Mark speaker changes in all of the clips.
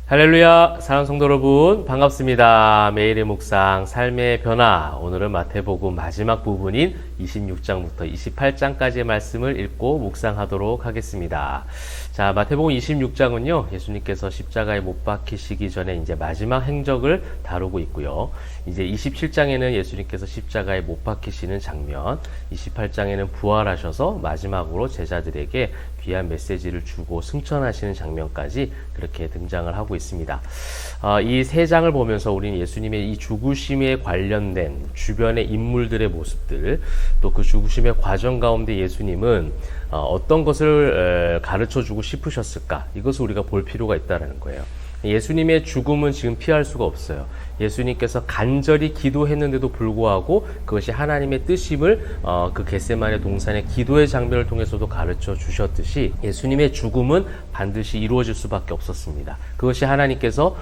Speaker 1: 할렐루야, 사랑하는 성도 여러분, 반갑습니다. 매일의 묵상, 삶의 변화. 오늘은 마태복음 마지막 부분인 26장부터 28장까지의 말씀을 읽고 묵상하도록 하겠습니다. 자, 마태복음 26장은요, 예수님께서 십자가에 못 박히시기 전에 이제 마지막 행적을 다루고 있고요. 이제 27장에는 예수님께서 십자가에 못 박히시는 장면, 28장에는 부활하셔서 마지막으로 제자들에게 귀한 메시지를 주고 승천하시는 장면까지 그렇게 등장을 하고 있습니다. 이 세 장을 보면서 우리는 예수님의 이 죽으심에 관련된 주변의 인물들의 모습들, 또 그 죽으심의 과정 가운데 예수님은 어떤 것을 가르쳐주고 싶으셨을까? 이것을 우리가 볼 필요가 있다는 거예요. 예수님의 죽음은 지금 피할 수가 없어요. 예수님께서 간절히 기도했는데도 불구하고 그것이 하나님의 뜻임을 그 겟세마네 동산의 기도의 장면을 통해서도 가르쳐 주셨듯이 예수님의 죽음은 반드시 이루어질 수밖에 없었습니다. 그것이 하나님께서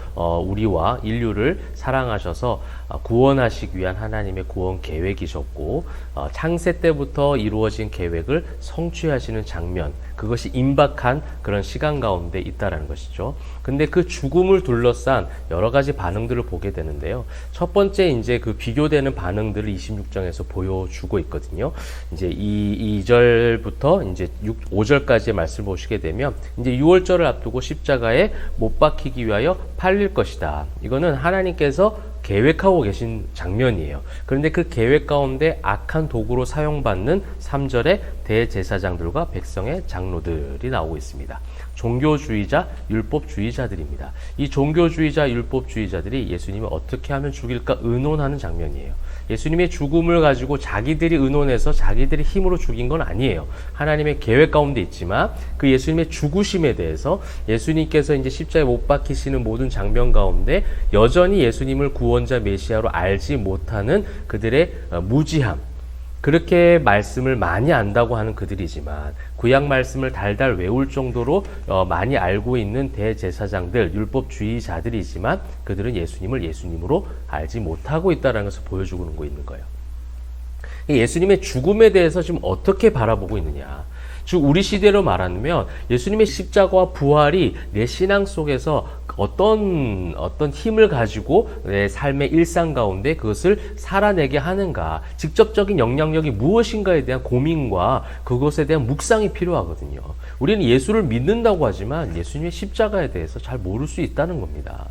Speaker 1: 우리와 인류를 사랑하셔서 구원하시기 위한 하나님의 구원 계획이셨고, 창세 때부터 이루어진 계획을 성취하시는 장면, 그것이 임박한 그런 시간 가운데 있다라는 것이죠. 근데 그 죽음을 둘러싼 여러 가지 반응들을 보게 되는데요. 첫 번째 이제 그 비교되는 반응들을 26장에서 보여주고 있거든요. 이제 2절부터 이제 5절까지의 말씀을 보시게 되면 이제 6월절을 앞두고 십자가에 못 박히기 위하여 팔릴 것이다. 이거는 하나님께서 계획하고 계신 장면이에요. 그런데 그 계획 가운데 악한 도구로 사용받는 3절의 대제사장들과 백성의 장로들이 나오고 있습니다. 종교주의자, 율법주의자들입니다. 이 종교주의자, 율법주의자들이 예수님을 어떻게 하면 죽일까 의논하는 장면이에요. 예수님의 죽음을 가지고 자기들이 의논해서 자기들이 힘으로 죽인 건 아니에요. 하나님의 계획 가운데 있지만 그 예수님의 죽으심에 대해서 예수님께서 이제 십자가에 못 박히시는 모든 장면 가운데 여전히 예수님을 구원자 메시아로 알지 못하는 그들의 무지함, 그렇게 말씀을 많이 안다고 하는 그들이지만 구약 말씀을 달달 외울 정도로 많이 알고 있는 대제사장들, 율법주의자들이지만 그들은 예수님을 예수님으로 알지 못하고 있다는 것을 보여주고 있는 거예요. 예수님의 죽음에 대해서 지금 어떻게 바라보고 있느냐. 즉 우리 시대로 말하면 예수님의 십자가와 부활이 내 신앙 속에서 어떤 힘을 가지고 내 삶의 일상 가운데 그것을 살아내게 하는가, 직접적인 영향력이 무엇인가에 대한 고민과 그것에 대한 묵상이 필요하거든요. 우리는 예수를 믿는다고 하지만 예수님의 십자가에 대해서 잘 모를 수 있다는 겁니다.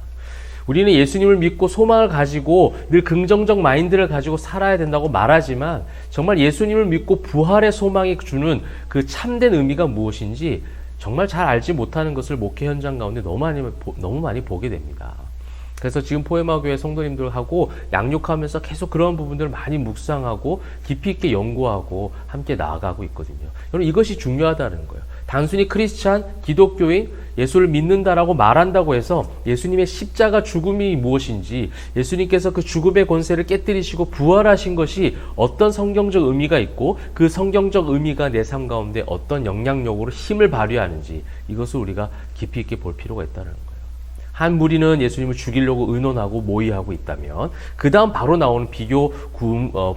Speaker 1: 우리는 예수님을 믿고 소망을 가지고 늘 긍정적 마인드를 가지고 살아야 된다고 말하지만 정말 예수님을 믿고 부활의 소망이 주는 그 참된 의미가 무엇인지 정말 잘 알지 못하는 것을 목회 현장 가운데 너무 많이 보게 됩니다. 그래서 지금 포에마교회 성도님들하고 양육하면서 계속 그런 부분들을 많이 묵상하고 깊이 있게 연구하고 함께 나아가고 있거든요. 여러분, 이것이 중요하다는 거예요. 단순히 크리스찬, 기독교인, 예수를 믿는다라고 말한다고 해서 예수님의 십자가 죽음이 무엇인지, 예수님께서 그 죽음의 권세를 깨뜨리시고 부활하신 것이 어떤 성경적 의미가 있고 그 성경적 의미가 내 삶 가운데 어떤 영향력으로 힘을 발휘하는지, 이것을 우리가 깊이 있게 볼 필요가 있다는 거예요. 한 무리는 예수님을 죽이려고 의논하고 모의하고 있다면 그 다음 바로 나오는 비교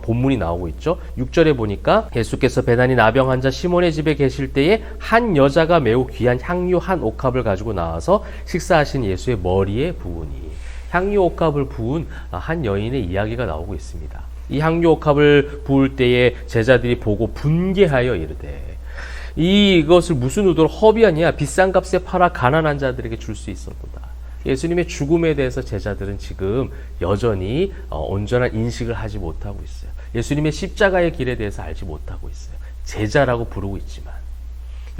Speaker 1: 본문이 나오고 있죠. 6절에 보니까 예수께서 배단위 나병 환자 시몬의 집에 계실 때에 한 여자가 매우 귀한 향유 한 옥합을 가지고 나와서 식사하신 예수의 머리에 부으니, 향유 옥합을 부은 한 여인의 이야기가 나오고 있습니다. 이 향유 옥합을 부을 때에 제자들이 보고 분개하여 이르되, 이것을 무슨 의도로 허비하냐, 비싼 값에 팔아 가난한 자들에게 줄 수 있었도다. 예수님의 죽음에 대해서 제자들은 지금 여전히 온전한 인식을 하지 못하고 있어요. 예수님의 십자가의 길에 대해서 알지 못하고 있어요. 제자라고 부르고 있지만,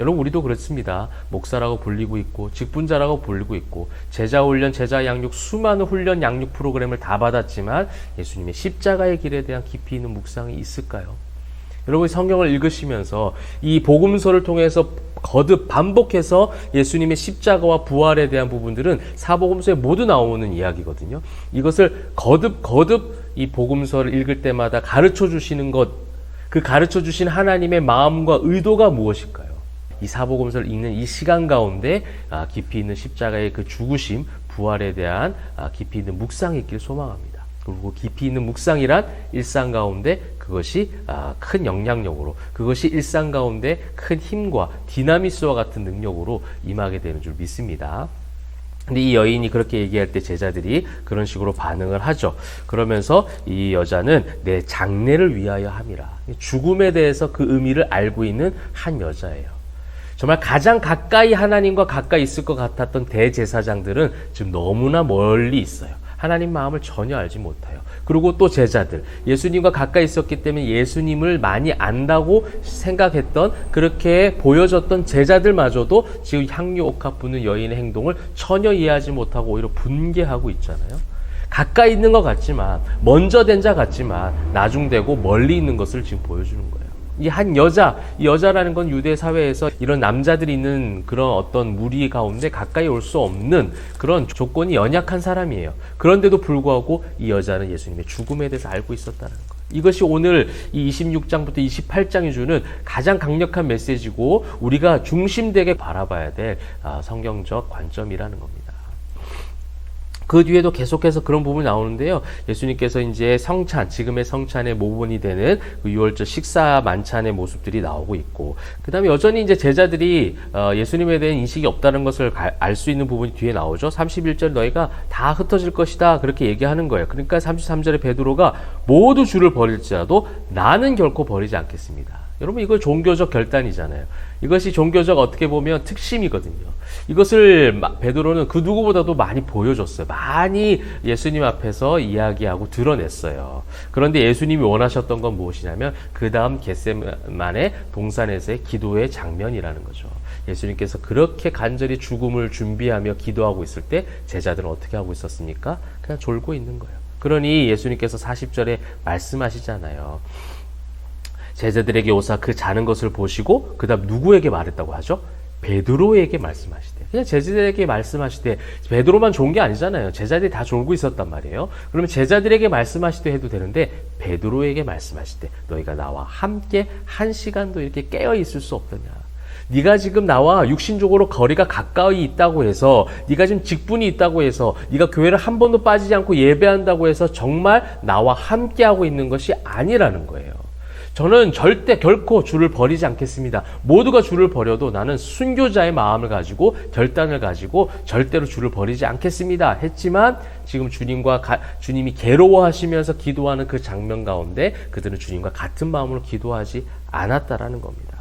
Speaker 1: 여러분, 우리도 그렇습니다. 목사라고 불리고 있고 직분자라고 불리고 있고 제자 훈련, 제자 양육, 수많은 훈련 양육 프로그램을 다 받았지만 예수님의 십자가의 길에 대한 깊이 있는 묵상이 있을까요? 여러분이 성경을 읽으시면서 이 복음서를 통해서 거듭 반복해서 예수님의 십자가와 부활에 대한 부분들은 사복음서에 모두 나오는 이야기거든요. 이것을 거듭 이 복음서를 읽을 때마다 가르쳐 주시는 것, 그 가르쳐 주신 하나님의 마음과 의도가 무엇일까요? 이 사복음서를 읽는 이 시간 가운데 깊이 있는 십자가의 그 죽으심, 부활에 대한 깊이 있는 묵상이 있길 소망합니다. 그리고 깊이 있는 묵상이란 일상 가운데 그것이 큰 영향력으로, 그것이 일상 가운데 큰 힘과 디나미스와 같은 능력으로 임하게 되는 줄 믿습니다. 근데 이 여인이 그렇게 얘기할 때 제자들이 그런 식으로 반응을 하죠. 그러면서 이 여자는 내 장래를 위하여 함이라. 죽음에 대해서 그 의미를 알고 있는 한 여자예요. 정말 가장 가까이 하나님과 가까이 있을 것 같았던 대제사장들은 지금 너무나 멀리 있어요. 하나님 마음을 전혀 알지 못해요. 그리고 또 제자들, 예수님과 가까이 있었기 때문에 예수님을 많이 안다고 생각했던, 그렇게 보여졌던 제자들마저도 지금 향유 옥합 부는 여인의 행동을 전혀 이해하지 못하고 오히려 분개하고 있잖아요. 가까이 있는 것 같지만, 먼저 된 자 같지만 나중되고 멀리 있는 것을 지금 보여주는 거예요. 이 한 여자, 이 여자라는 건 유대 사회에서 이런 남자들이 있는 그런 어떤 무리 가운데 가까이 올 수 없는 그런 조건이 연약한 사람이에요. 그런데도 불구하고 이 여자는 예수님의 죽음에 대해서 알고 있었다는 거예요. 이것이 오늘 이 26장부터 28장이 주는 가장 강력한 메시지고 우리가 중심되게 바라봐야 될 성경적 관점이라는 겁니다. 그 뒤에도 계속해서 그런 부분이 나오는데요. 예수님께서 이제 성찬, 지금의 성찬의 모본이 되는 그 유월절 식사 만찬의 모습들이 나오고 있고, 그 다음에 여전히 이제 제자들이 예수님에 대한 인식이 없다는 것을 알 수 있는 부분이 뒤에 나오죠. 31절 너희가 다 흩어질 것이다. 그렇게 얘기하는 거예요. 그러니까 33절에 베드로가 모두 주를 버릴지라도 나는 결코 버리지 않겠습니다. 여러분, 이거 종교적 결단이잖아요. 이것이 종교적 어떻게 보면 특심이거든요. 이것을 베드로는 그 누구보다도 많이 보여줬어요. 많이 예수님 앞에서 이야기하고 드러냈어요. 그런데 예수님이 원하셨던 건 무엇이냐면 그 다음 겟세마네 동산에서의 기도의 장면이라는 거죠. 예수님께서 그렇게 간절히 죽음을 준비하며 기도하고 있을 때 제자들은 어떻게 하고 있었습니까? 그냥 졸고 있는 거예요. 그러니 예수님께서 40절에 말씀하시잖아요. 제자들에게 오사 그 자는 것을 보시고 그 다음 누구에게 말했다고 하죠? 베드로에게 말씀하시대. 그냥 제자들에게 말씀하시되 베드로만 좋은 게 아니잖아요. 제자들이 다 졸고 있었단 말이에요. 그러면 제자들에게 말씀하시되 해도 되는데 베드로에게 말씀하시되 너희가 나와 함께 한 시간도 이렇게 깨어 있을 수 없더냐. 네가 지금 나와 육신적으로 거리가 가까이 있다고 해서, 네가 지금 직분이 있다고 해서, 네가 교회를 한 번도 빠지지 않고 예배한다고 해서 정말 나와 함께하고 있는 것이 아니라는 거예요. 저는 절대 결코 주를 버리지 않겠습니다. 모두가 주를 버려도 나는 순교자의 마음을 가지고 결단을 가지고 절대로 주를 버리지 않겠습니다 했지만, 지금 주님이 괴로워하시면서 기도하는 그 장면 가운데 그들은 주님과 같은 마음으로 기도하지 않았다라는 겁니다.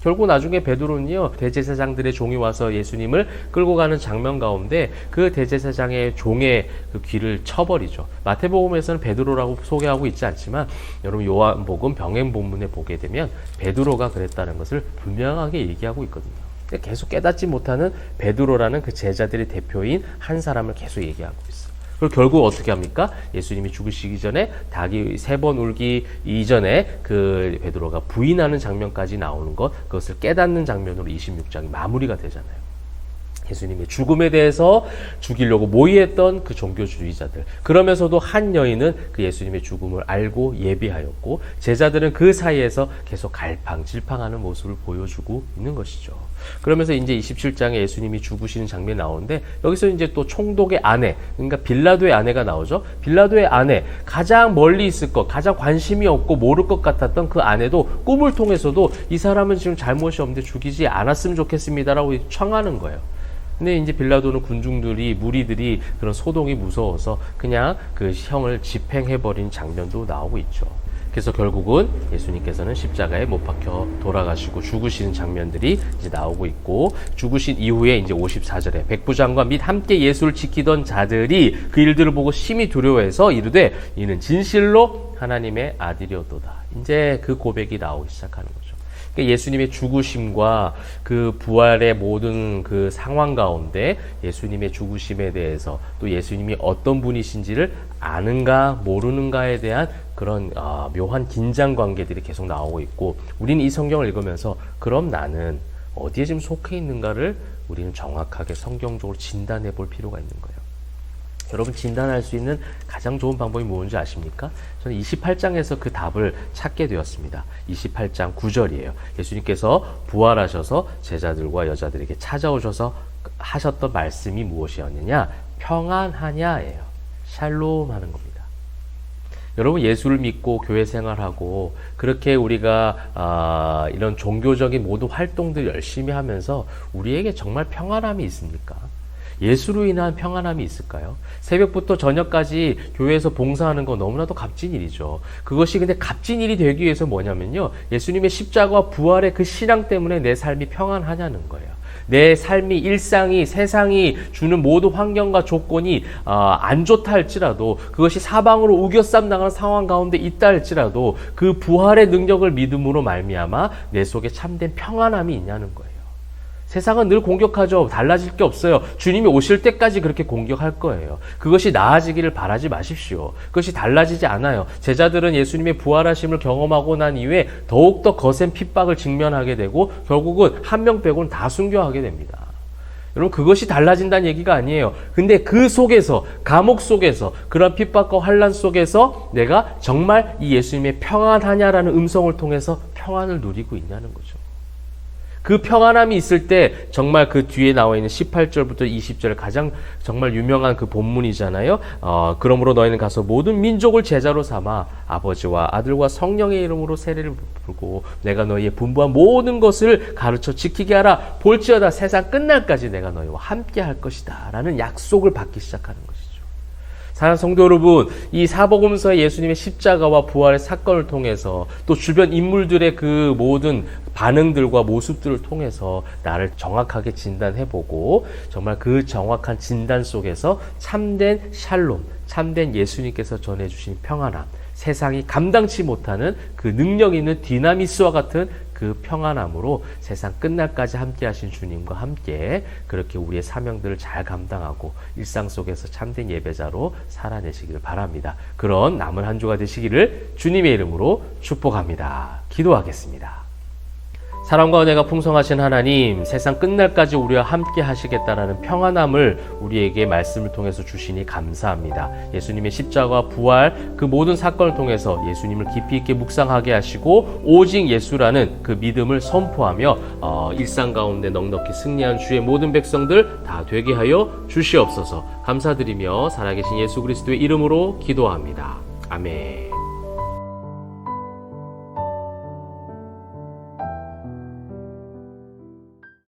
Speaker 1: 결국 나중에 베드로는요, 대제사장들의 종이 와서 예수님을 끌고 가는 장면 가운데 그 대제사장의 종의 그 귀를 쳐버리죠. 마태복음에서는 베드로라고 소개하고 있지 않지만 여러분 요한복음 병행본문에 보게 되면 베드로가 그랬다는 것을 분명하게 얘기하고 있거든요. 계속 깨닫지 못하는 베드로라는 그 제자들의 대표인 한 사람을 계속 얘기하고 있어요. 그리고 결국 어떻게 합니까? 예수님이 죽으시기 전에 닭이 3번 울기 이전에 그 베드로가 부인하는 장면까지 나오는 것, 그것을 깨닫는 장면으로 26장이 마무리가 되잖아요. 예수님의 죽음에 대해서 죽이려고 모의했던 그 종교주의자들, 그러면서도 한 여인은 그 예수님의 죽음을 알고 예비하였고, 제자들은 그 사이에서 계속 갈팡질팡하는 모습을 보여주고 있는 것이죠. 그러면서 이제 27장에 예수님이 죽으시는 장면이 나오는데, 여기서 이제 또 총독의 아내, 그러니까 빌라도의 아내가 나오죠. 빌라도의 아내, 가장 멀리 있을 것, 가장 관심이 없고 모를 것 같았던 그 아내도 꿈을 통해서도 이 사람은 지금 잘못이 없는데 죽이지 않았으면 좋겠습니다라고 청하는 거예요. 근데 이제 빌라도는 군중들이, 무리들이 그런 소동이 무서워서 그냥 그 형을 집행해버린 장면도 나오고 있죠. 그래서 결국은 예수님께서는 십자가에 못 박혀 돌아가시고 죽으시는 장면들이 이제 나오고 있고, 죽으신 이후에 이제 54절에 백부장과 및 함께 예수를 지키던 자들이 그 일들을 보고 심히 두려워해서 이르되 이는 진실로 하나님의 아들이었도다. 이제 그 고백이 나오기 시작하는 거죠. 예수님의 죽으심과 그 부활의 모든 그 상황 가운데 예수님의 죽으심에 대해서 또 예수님이 어떤 분이신지를 아는가 모르는가에 대한 그런 묘한 긴장 관계들이 계속 나오고 있고, 우리는 이 성경을 읽으면서 그럼 나는 어디에 지금 속해 있는가를 우리는 정확하게 성경적으로 진단해 볼 필요가 있는 거예요. 여러분, 진단할 수 있는 가장 좋은 방법이 뭔지 아십니까? 저는 28장에서 그 답을 찾게 되었습니다. 28장 9절이에요. 예수님께서 부활하셔서 제자들과 여자들에게 찾아오셔서 하셨던 말씀이 무엇이었느냐? 평안하냐예요. 샬롬 하는 겁니다. 여러분, 예수를 믿고 교회 생활하고 그렇게 우리가 이런 종교적인 모든 활동들 열심히 하면서 우리에게 정말 평안함이 있습니까? 예수로 인한 평안함이 있을까요? 새벽부터 저녁까지 교회에서 봉사하는 거 너무나도 값진 일이죠. 그것이 근데 값진 일이 되기 위해서 뭐냐면요. 예수님의 십자가와 부활의 그 신앙 때문에 내 삶이 평안하냐는 거예요. 내 삶이, 일상이, 세상이 주는 모든 환경과 조건이 안 좋다 할지라도, 그것이 사방으로 우겨쌈 나가는 상황 가운데 있다 할지라도 그 부활의 능력을 믿음으로 말미암아 내 속에 참된 평안함이 있냐는 거예요. 세상은 늘 공격하죠. 달라질 게 없어요. 주님이 오실 때까지 그렇게 공격할 거예요. 그것이 나아지기를 바라지 마십시오. 그것이 달라지지 않아요. 제자들은 예수님의 부활하심을 경험하고 난 이후에 더욱더 거센 핍박을 직면하게 되고 결국은 한 명 빼고는 다 순교하게 됩니다. 여러분, 그것이 달라진다는 얘기가 아니에요. 근데 그 속에서, 감옥 속에서, 그런 핍박과 환난 속에서 내가 정말 이 예수님의 평안하냐라는 음성을 통해서 평안을 누리고 있냐는 거죠. 그 평안함이 있을 때 정말 그 뒤에 나와 있는 18절부터 20절 가장 정말 유명한 그 본문이잖아요. 그러므로 너희는 가서 모든 민족을 제자로 삼아 아버지와 아들과 성령의 이름으로 세례를 부르고 내가 너희의 분부한 모든 것을 가르쳐 지키게 하라. 볼지어다 세상 끝날까지 내가 너희와 함께 할 것이다 라는 약속을 받기 시작하는 것이죠. 사랑하는 성도 여러분, 이 사복음서의 예수님의 십자가와 부활의 사건을 통해서 또 주변 인물들의 그 모든 반응들과 모습들을 통해서 나를 정확하게 진단해보고 정말 그 정확한 진단 속에서 참된 샬롬, 참된 예수님께서 전해주신 평안함, 세상이 감당치 못하는 그 능력 있는 디나미스와 같은 그 평안함으로 세상 끝날까지 함께 하신 주님과 함께 그렇게 우리의 사명들을 잘 감당하고 일상 속에서 참된 예배자로 살아내시기를 바랍니다. 그런 남은 한 주가 되시기를 주님의 이름으로 축복합니다. 기도하겠습니다. 사랑과 은혜가 풍성하신 하나님, 세상 끝날까지 우리와 함께 하시겠다라는 평안함을 우리에게 말씀을 통해서 주시니 감사합니다. 예수님의 십자가와 부활 그 모든 사건을 통해서 예수님을 깊이 있게 묵상하게 하시고 오직 예수라는 그 믿음을 선포하며 일상 가운데 넉넉히 승리한 주의 모든 백성들 다 되게 하여 주시옵소서. 감사드리며 살아계신 예수 그리스도의 이름으로 기도합니다. 아멘.